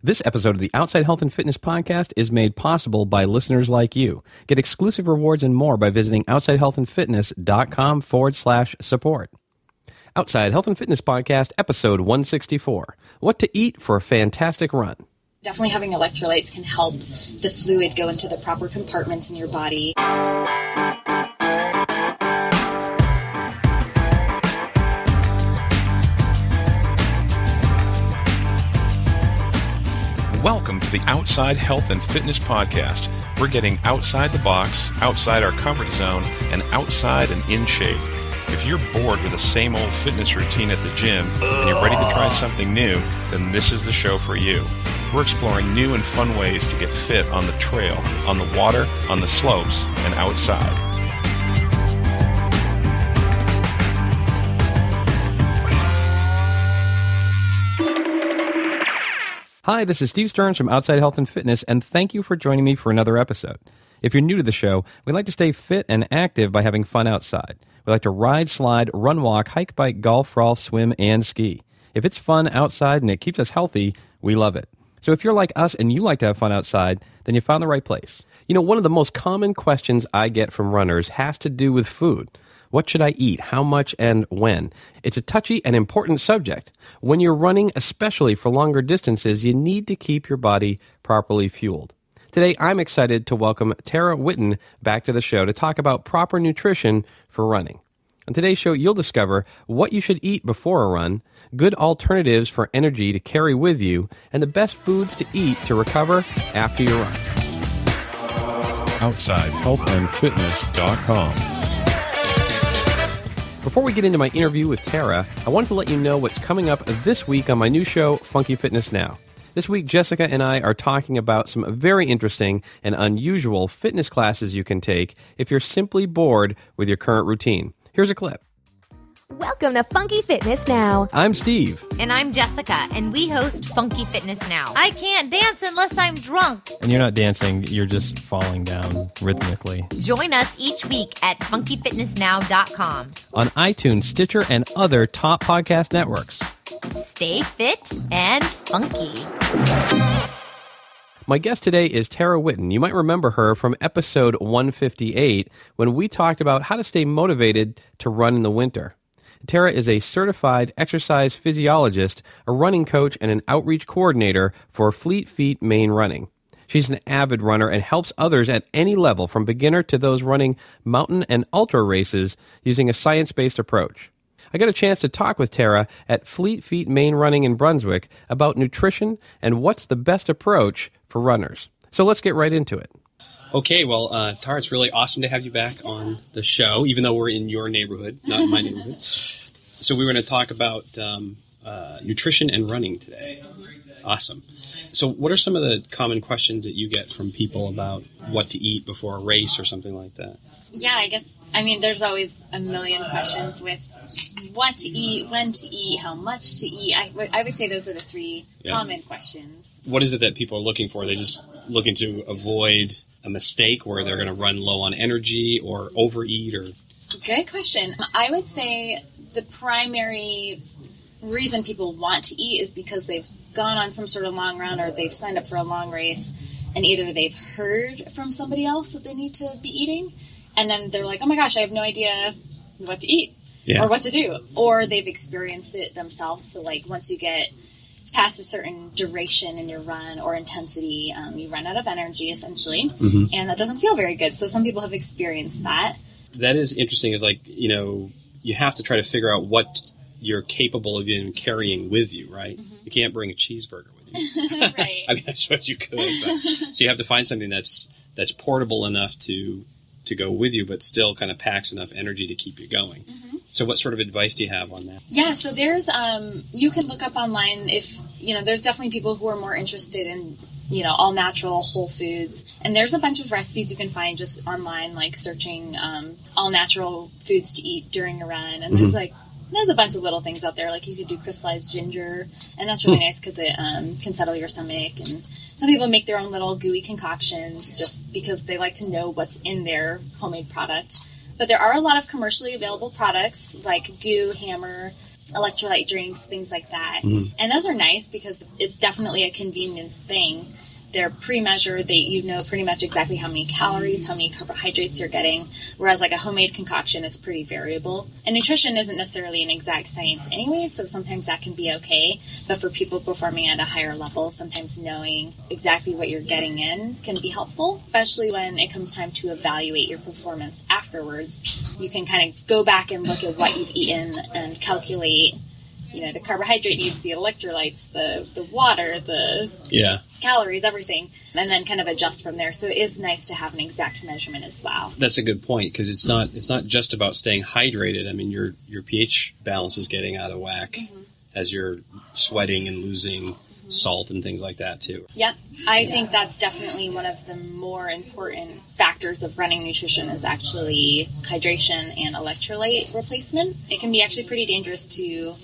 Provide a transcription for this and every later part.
This episode of the Outside Health and Fitness Podcast is made possible by listeners like you. Get exclusive rewards and more by visiting OutsideHealthAndFitness.com/support. Outside Health and Fitness Podcast, episode 164. What to eat for a fantastic run. Definitely having electrolytes can help the fluid go into the proper compartments in your body. Welcome to the Outside Health and Fitness Podcast. We're getting outside the box, outside our comfort zone, and outside and in shape. If you're bored with the same old fitness routine at the gym and you're ready to try something new, then this is the show for you. We're exploring new and fun ways to get fit on the trail, on the water, on the slopes, and outside. Hi, this is Steve Stearns from Outside Health and Fitness, and thank you for joining me for another episode. If you're new to the show, we like to stay fit and active by having fun outside. We like to ride, slide, run, walk, hike, bike, golf, golf, swim, and ski. If it's fun outside and it keeps us healthy, we love it. So if you're like us and you like to have fun outside, then you found the right place. You know, one of the most common questions I get from runners has to do with food. What should I eat? How much and when? It's a touchy and important subject. When you're running, especially for longer distances, you need to keep your body properly fueled. Today, I'm excited to welcome Tara Whiton back to the show to talk about proper nutrition for running. On today's show, you'll discover what you should eat before a run, good alternatives for energy to carry with you, and the best foods to eat to recover after your run. OutsideHealthandFitness.com. Before we get into my interview with Tara, I wanted to let you know what's coming up this week on my new show, Funky Fitness Now. This week, Jessica and I are talking about some very interesting and unusual fitness classes you can take if you're simply bored with your current routine. Here's a clip. Welcome to Funky Fitness Now. I'm Steve. And I'm Jessica, and we host Funky Fitness Now. I can't dance unless I'm drunk. And you're not dancing, you're just falling down rhythmically. Join us each week at funkyfitnessnow.com. On iTunes, Stitcher, and other top podcast networks. Stay fit and funky. My guest today is Tara Whiton. You might remember her from episode 158 when we talked about how to stay motivated to run in the winter. Tara is a certified exercise physiologist, a running coach, and an outreach coordinator for Fleet Feet Maine Running. She's an avid runner and helps others at any level, from beginner to those running mountain and ultra races, using a science-based approach. I got a chance to talk with Tara at Fleet Feet Maine Running in Brunswick about nutrition and what's the best approach for runners. So let's get right into it. Okay, well, Tara, it's really awesome to have you back on the show, even though we're in your neighborhood, not in my neighborhood. So we were going to talk about nutrition and running today. Awesome. So what are some of the common questions that you get from people about what to eat before a race or something like that? Yeah, there's always a million questions with what to eat, when to eat, how much to eat. I would say those are the three common questions. What is it that people are looking for? Are they just looking to avoid a mistake where they're going to run low on energy or overeat? Or Good question. I would say the primary reason people want to eat is because they've gone on some sort of long run or they've signed up for a long race, and either they've heard from somebody else that they need to be eating, and then they're like, oh my gosh, I have no idea what to eat or what to do, or they've experienced it themselves. So like once you get past a certain duration in your run or intensity, you run out of energy essentially, and that doesn't feel very good. So some people have experienced that. That is interesting. Is like, you have to try to figure out what you're capable of even carrying with you, right? You can't bring a cheeseburger with you. Right. I mean, I suppose you could, but so you have to find something that's portable enough to go with you, but still kind of packs enough energy to keep you going. So what sort of advice do you have on that? Yeah, so there's, you can look up online if, there's definitely people who are more interested in, all natural, whole foods. And there's a bunch of recipes you can find just online, like searching all natural foods to eat during a run. And there's a bunch of little things out there. Like you could do crystallized ginger, and that's really nice because it can settle your stomach. And some people make their own little gooey concoctions just because they like to know what's in their homemade product. But there are a lot of commercially available products like Goo, Hammer, electrolyte drinks, things like that. And those are nice because it's definitely a convenience thing. They're pre-measured. You know pretty much exactly how many calories, how many carbohydrates you're getting, whereas like a homemade concoction is pretty variable. And nutrition isn't necessarily an exact science anyway, so sometimes that can be okay. But for people performing at a higher level, sometimes knowing exactly what you're getting in can be helpful, especially when it comes time to evaluate your performance afterwards. You can kind of go back and look at what you've eaten and calculate, you know, the carbohydrate needs, the electrolytes, the water, the calories, everything, and then kind of adjust from there. So it is nice to have an exact measurement as well. That's a good point, because it's not just about staying hydrated. I mean, your pH balance is getting out of whack as you're sweating and losing salt and things like that too. Yep. I think that's definitely one of the more important factors of running nutrition is actually hydration and electrolyte replacement. It can be actually pretty dangerous to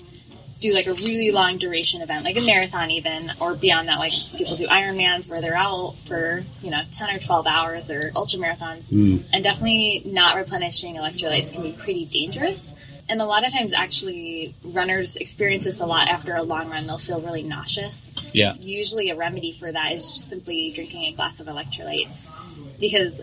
do like a really long duration event, like a marathon even, or beyond that, like people do Ironmans where they're out for, 10 or 12 hours, or ultra marathons. And definitely not replenishing electrolytes can be pretty dangerous. And a lot of times actually runners experience this a lot after a long run. They'll feel really nauseous. Yeah. Usually a remedy for that is just simply drinking a glass of electrolytes, because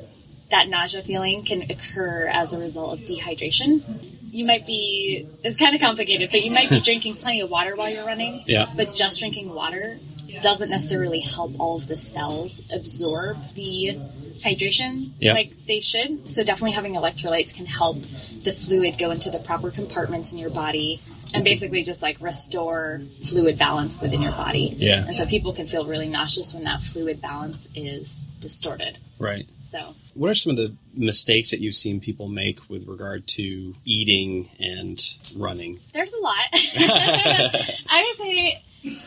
that nausea feeling can occur as a result of dehydration. You might be, it's kind of complicated, but you might be drinking plenty of water while you're running. Yeah. But just drinking water doesn't necessarily help all of the cells absorb the hydration like they should. So definitely having electrolytes can help the fluid go into the proper compartments in your body and basically just like restore fluid balance within your body. Yeah. And so people can feel really nauseous when that fluid balance is distorted. Right. So what are some of the mistakes that you've seen people make with regard to eating and running? There's a lot. I would say,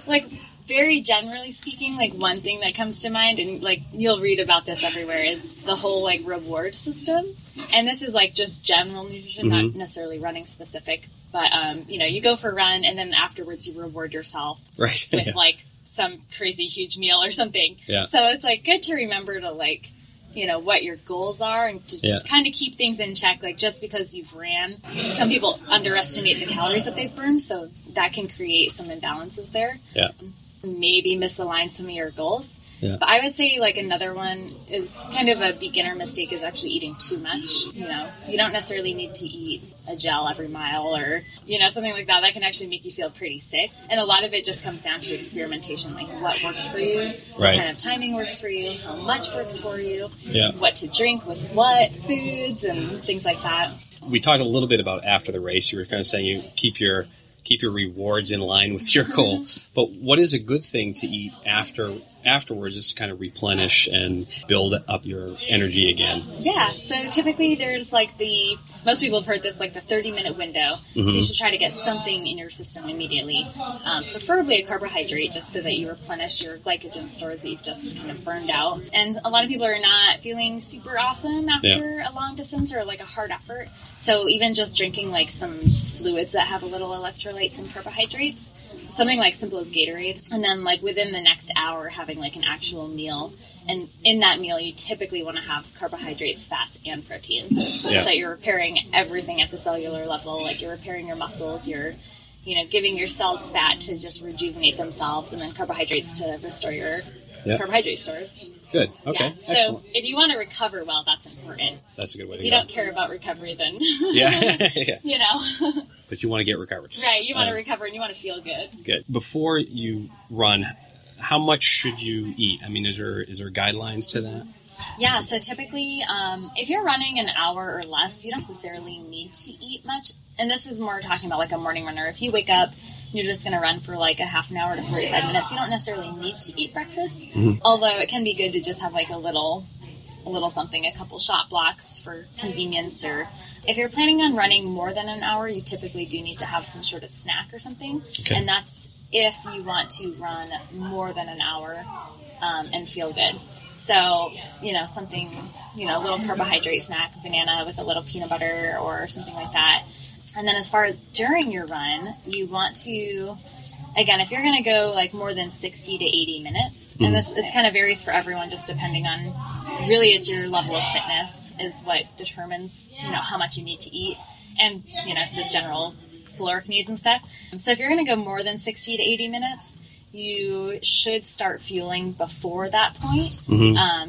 like, very generally speaking, like one thing that comes to mind, and like you'll read about this everywhere, is the whole like reward system. And this is like just general nutrition, not necessarily running specific. But, you go for a run and then afterwards you reward yourself with like some crazy huge meal or something. Yeah. So it's like good to remember to like, what your goals are and to kind of keep things in check. Like just because you've ran, some people underestimate the calories that they've burned. So that can create some imbalances there. Yeah. Maybe misalign some of your goals. Yeah. But I would say like another one is kind of a beginner mistake is actually eating too much. You don't necessarily need to eat a gel every mile or, something like that. That can actually make you feel pretty sick. And a lot of it just comes down to experimentation, like what works for you, what kind of timing works for you, how much works for you, what to drink with what foods and things like that. We talked a little bit about after the race. You were kind of saying you keep your rewards in line with your goal. But what is a good thing to eat afterwards is to kind of replenish and build up your energy again? Yeah, so typically there's like most people have heard this, like the 30-minute window. So you should try to get something in your system immediately, preferably a carbohydrate, just so that you replenish your glycogen stores that you've just kind of burned out. And a lot of people are not feeling super awesome after a long distance or like a hard effort. So even just drinking like some fluids that have a little electrolytes and carbohydrates, something like simple as Gatorade, and then like within the next hour having like an actual meal. And in that meal, you typically want to have carbohydrates, fats, and proteins. So that you're repairing everything at the cellular level, like you're repairing your muscles, you're giving your cells fat to just rejuvenate themselves, and then carbohydrates to restore your carbohydrate stores. Good. Okay. Yeah. Excellent. So if you want to recover well, that's important. That's a good way to go. If you don't care about recovery, then But you want to get recovered. Right. You want to recover and you want to feel good. Good. Before you run, how much should you eat? I mean, is there guidelines to that? Yeah. So typically, if you're running an hour or less, you don't necessarily need to eat much. And this is more talking about like a morning runner. If you wake up, you're just going to run for like a half an hour to 45 minutes. You don't necessarily need to eat breakfast, although it can be good to just have like a little something, a couple shot blocks for convenience. Or if you're planning on running more than an hour, you typically do need to have some sort of snack or something. Okay. And that's if you want to run more than an hour and feel good. So, something, a little carbohydrate snack, banana with a little peanut butter or something like that. And then as far as during your run, you want to, again, if you're going to go like more than 60 to 80 minutes, and it kind of varies for everyone just depending on, really it's your level of fitness is what determines, how much you need to eat. And, just general caloric needs and stuff. So if you're going to go more than 60 to 80 minutes, you should start fueling before that point.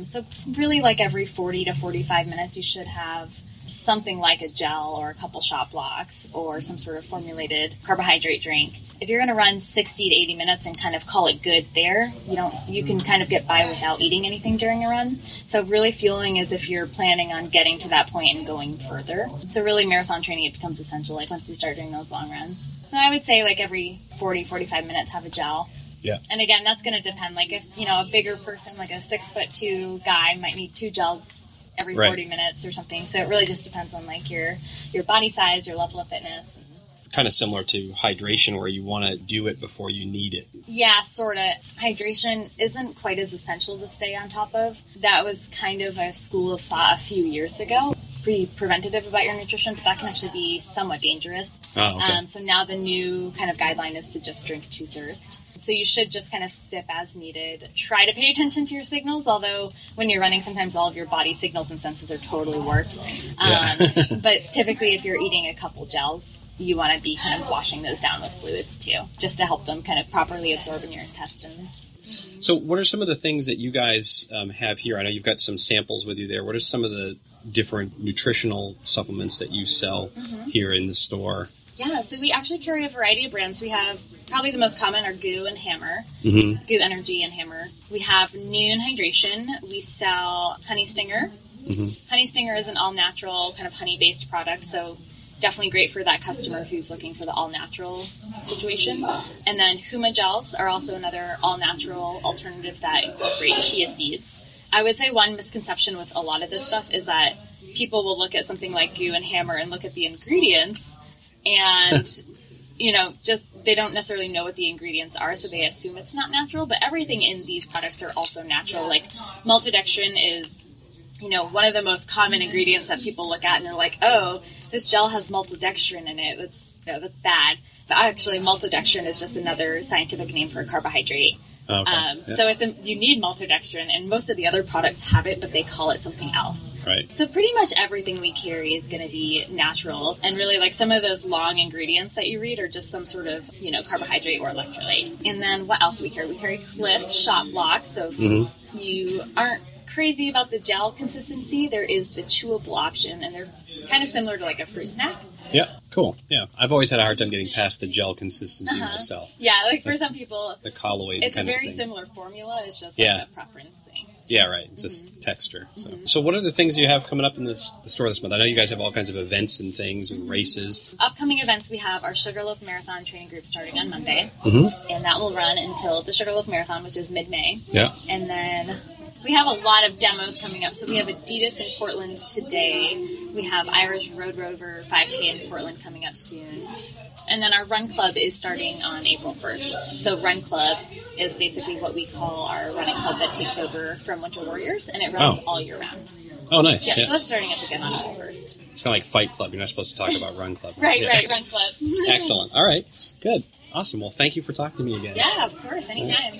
So really like every 40 to 45 minutes, you should have something like a gel or a couple shot blocks or some sort of formulated carbohydrate drink. If you're going to run 60 to 80 minutes and kind of call it good there, you can kind of get by without eating anything during a run. So really fueling is if you're planning on getting to that point and going further. So really marathon training, it becomes essential like once you start doing those long runs. So I would say like every 40, 45 minutes have a gel. Yeah. And again, that's going to depend. Like if, a bigger person, like a 6'2" guy might need 2 gels every 40 minutes or something. So it really just depends on like your body size, your level of fitness. Kind of similar to hydration where you want to do it before you need it. Yeah, sort of. Hydration isn't quite as essential to stay on top of. That was kind of a school of thought a few years ago. Be preventative about your nutrition, but that can actually be somewhat dangerous. Oh, okay. So now the new kind of guideline is to just drink to thirst. So you should just kind of sip as needed. Try to pay attention to your signals, although when you're running, sometimes all of your body signals and senses are totally warped. But typically if you're eating a couple gels, you want to be kind of washing those down with fluids too, just to help them kind of properly absorb in your intestines. So what are some of the things that you guys have here? I know you've got some samples with you there. What are some of the different nutritional supplements that you sell here in the store? Yeah, so we actually carry a variety of brands. We have probably the most common are Goo and Hammer, Goo Energy and Hammer. We have Noon Hydration. We sell Honey Stinger. Honey Stinger is an all-natural kind of honey-based product, so definitely great for that customer who's looking for the all-natural situation. And then Huma Gels are also another all-natural alternative that incorporate chia seeds. I would say one misconception with a lot of this stuff is that people will look at something like Goo and Hammer and look at the ingredients and, just they don't necessarily know what the ingredients are, so they assume it's not natural. But everything in these products are also natural. Like maltodextrin is one of the most common ingredients that people look at and they're like, oh, this gel has maltodextrin in it. That's bad. But actually, maltodextrin is just another scientific name for a carbohydrate. Okay. So you need maltodextrin, and most of the other products have it, but they call it something else. Right. So pretty much everything we carry is going to be natural, and really like some of those long ingredients that you read are just some sort of carbohydrate or electrolyte. And then what else we carry? We carry Cliff shot blocks. So if you aren't crazy about the gel consistency, there is the chewable option, and they're kind of similar to like a fruit snack. Yeah, cool. Yeah, I've always had a hard time getting past the gel consistency myself. Yeah, like for some people, the colloid it's kind a very of thing. similar formula. It's just like a preference thing. Yeah, right. It's just texture. So what are the things you have coming up in the store this month? I know you guys have all kinds of events and things and races. Upcoming events, we have our Sugarloaf Marathon training group starting on Monday, and that will run until the Sugarloaf Marathon, which is mid-May. Yeah. And then we have a lot of demos coming up. So we have Adidas in Portland today. We have Irish Road Rover 5K in Portland coming up soon. And then our Run Club is starting on April 1st. So Run Club is basically what we call our running club that takes over from Winter Warriors, and it runs all year round. Oh, nice. Yeah, so that's starting up again on April 1st. It's kind of like Fight Club. You're not supposed to talk about Run Club. Right, Run Club. Excellent. All right. Good. Awesome. Well, thank you for talking to me again. Yeah, of course. Anytime.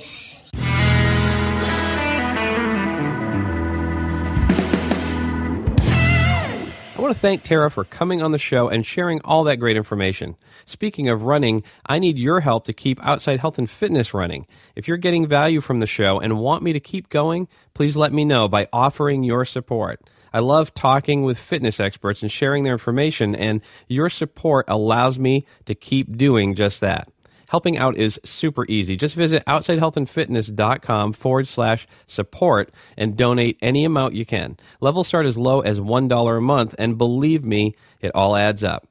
I want to thank Tara for coming on the show and sharing all that great information. Speaking of running, I need your help to keep Outside Health and Fitness running. If you're getting value from the show and want me to keep going, please let me know by offering your support. I love talking with fitness experts and sharing their information, and your support allows me to keep doing just that. Helping out is super easy. Just visit outsidehealthandfitness.com/support and donate any amount you can. Levels start as low as $1 a month, and believe me, it all adds up.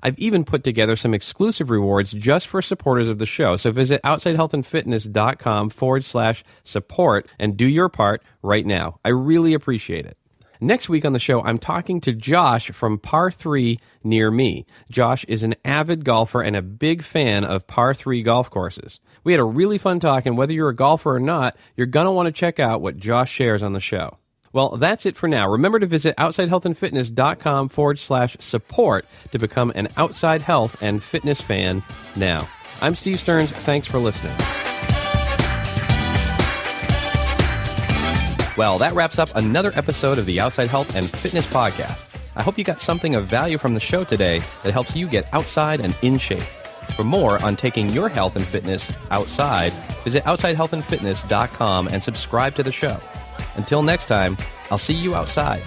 I've even put together some exclusive rewards just for supporters of the show. So visit outsidehealthandfitness.com/support and do your part right now. I really appreciate it. Next week on the show, I'm talking to Josh from Par 3 near me. Josh is an avid golfer and a big fan of Par 3 golf courses. We had a really fun talk, and whether you're a golfer or not, you're going to want to check out what Josh shares on the show. Well, that's it for now. Remember to visit outsidehealthandfitness.com/support to become an Outside Health and Fitness fan now. I'm Steve Stearns. Thanks for listening. Well, that wraps up another episode of the Outside Health and Fitness Podcast. I hope you got something of value from the show today that helps you get outside and in shape. For more on taking your health and fitness outside, visit outsidehealthandfitness.com and subscribe to the show. Until next time, I'll see you outside.